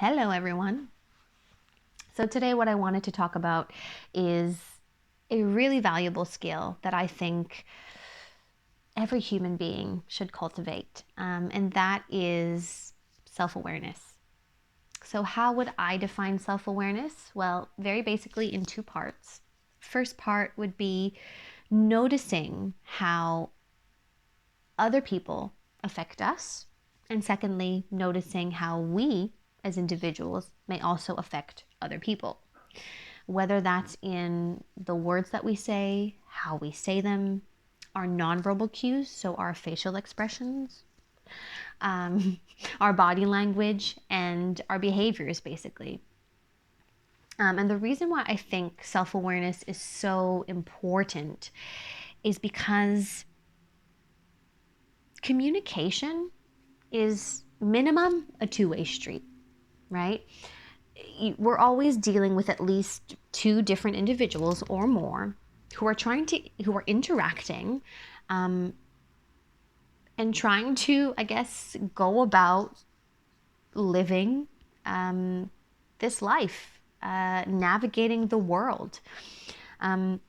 Hello, everyone. So today what I wanted to talk about is a really valuable skill that I think every human being should cultivate, and that is self-awareness. So how would I define self-awareness? Well, very basically in two parts. First part would be noticing how other people affect us, and secondly, noticing how we as individuals may also affect other people. Whether that's in the words that we say, how we say them, our nonverbal cues, so our facial expressions, um, our body language, and our behaviors, basically. And the reason why I think self awareness is so important is because communication is minimum a two-way street, right? We're always dealing with at least two different individuals or more who are interacting, um, and trying to, I guess, go about living this life, navigating the world. Um,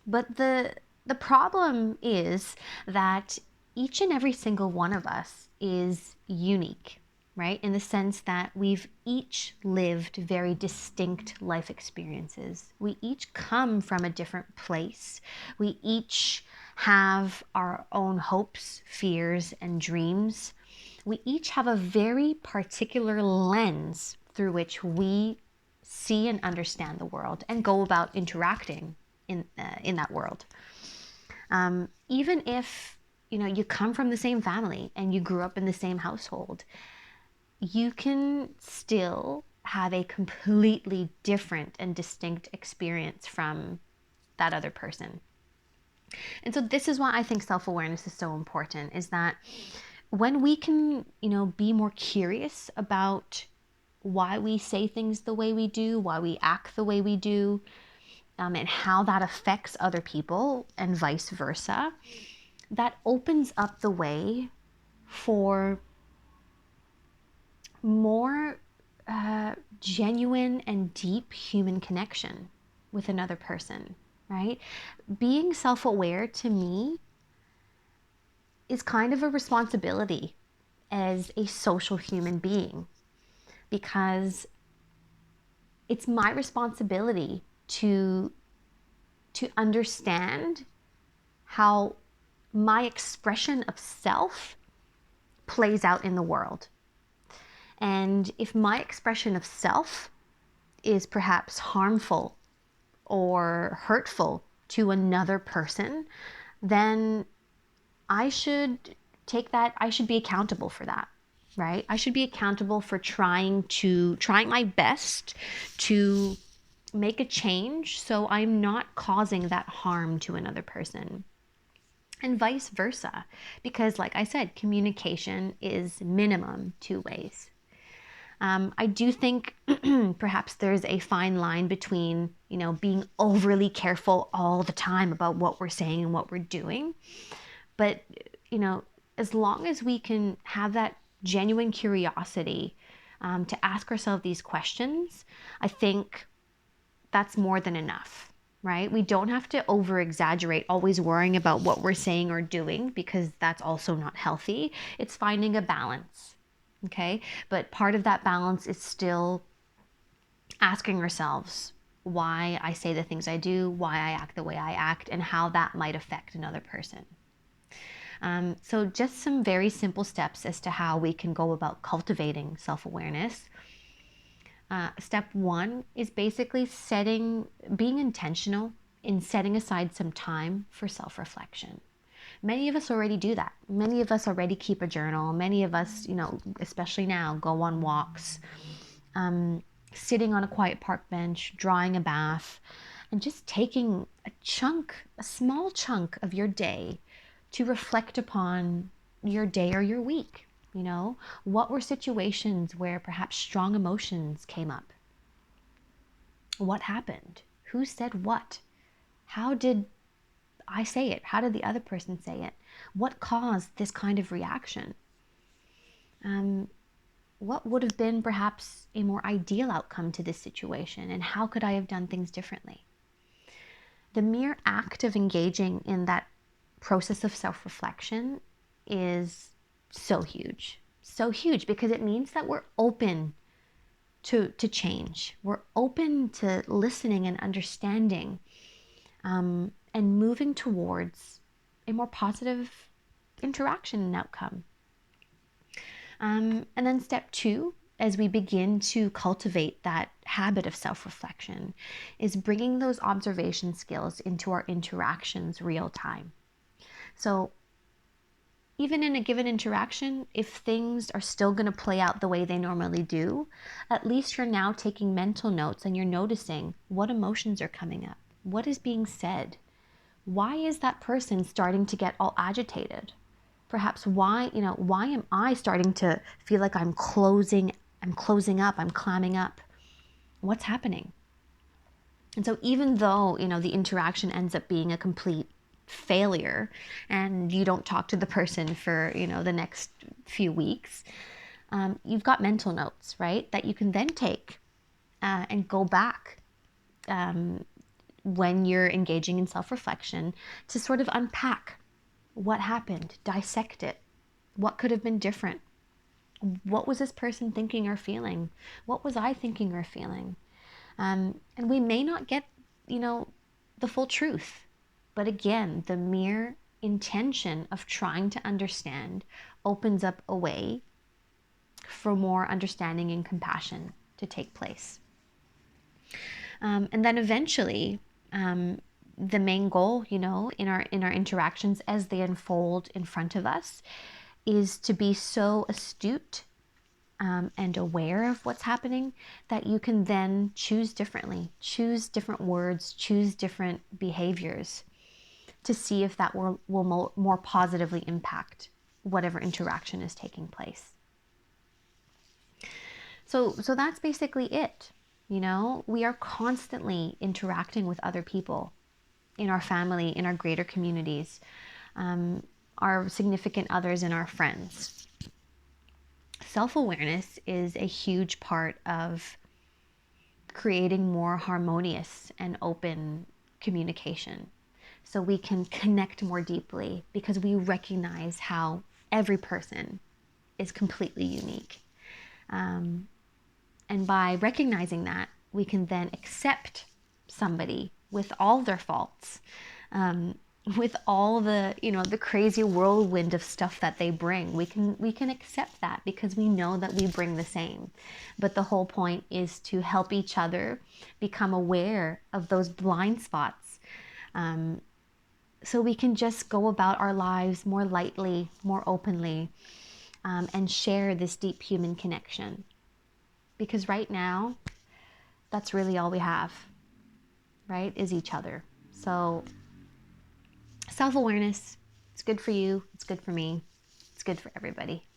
but the problem is that each and every single one of us is unique, right? In the sense that we've each lived very distinct life experiences. We each come from a different place. We each have our own hopes, fears, and dreams. We each have a very particular lens through which we see and understand the world and go about interacting in that world. Even if you come from the same family and you grew up in the same household, you can still have a completely different and distinct experience from that other person. And so this is why I think self-awareness is so important, is that when we can, be more curious about why we say things the way we do, why we act the way we do, and how that affects other people and vice versa, that opens up the way for more genuine and deep human connection with another person, right? Being self-aware to me is kind of a responsibility as a social human being, because it's my responsibility to understand how my expression of self plays out in the world. And if my expression of self is perhaps harmful or hurtful to another person, then I should I should be accountable for that, right? I should be accountable for trying my best to make a change so I'm not causing that harm to another person. And vice versa, because like I said, communication is minimum two ways. I do think perhaps there's a fine line between, being overly careful all the time about what we're saying and what we're doing. But, as long as we can have that genuine curiosity to ask ourselves these questions, I think that's more than enough, right? We don't have to over exaggerate, always worrying about what we're saying or doing, because that's also not healthy. It's finding a balance. Okay. But part of that balance is still asking ourselves why I say the things I do, why I act the way I act, and how that might affect another person. So just some very simple steps as to how we can go about cultivating self-awareness. Step one is basically being intentional in setting aside some time for self-reflection. Many of us already do that. Many of us already keep a journal. Many of us, especially now, go on walks, sitting on a quiet park bench, drawing a bath, and just taking a small chunk of your day to reflect upon your day or your week. What were situations where perhaps strong emotions came up? What happened? Who said what? How did I say it? How did the other person say it? What caused this kind of reaction? what would have been perhaps a more ideal outcome to this situation, and how could I have done things differently? The mere act of engaging in that process of self-reflection is so huge, because it means that we're open to change. We're open to listening and understanding, and moving towards a more positive interaction and outcome. And then step 2, as we begin to cultivate that habit of self-reflection, is bringing those observation skills into our interactions real time. So even in a given interaction, if things are still going to play out the way they normally do, at least you're now taking mental notes and you're noticing what emotions are coming up, what is being said, why is that person starting to get all agitated? Perhaps why am I starting to feel like I'm closing up, I'm clamming up? What's happening? And so even though, the interaction ends up being a complete failure and you don't talk to the person for, the next few weeks, you've got mental notes, right? That you can then take and go back when you're engaging in self-reflection to sort of unpack what happened, dissect it. What could have been different? What was this person thinking or feeling? What was I thinking or feeling? And we may not get, the full truth. But again, the mere intention of trying to understand opens up a way for more understanding and compassion to take place. And then eventually, the main goal, in our interactions as they unfold in front of us, is to be so astute and aware of what's happening that you can then choose differently, choose different words, choose different behaviors to see if that will more positively impact whatever interaction is taking place. So that's basically it. We are constantly interacting with other people in our family, in our greater communities, our significant others, and our friends. Self-awareness is a huge part of creating more harmonious and open communication, so we can connect more deeply, because we recognize how every person is completely unique. And by recognizing that, we can then accept somebody with all their faults, with all the, the crazy whirlwind of stuff that they bring. We can accept that because we know that we bring the same. But the whole point is to help each other become aware of those blind spots, so we can just go about our lives more lightly, more openly, and share this deep human connection. Because right now, that's really all we have, right? Is each other. So self-awareness, it's good for you, it's good for me, it's good for everybody.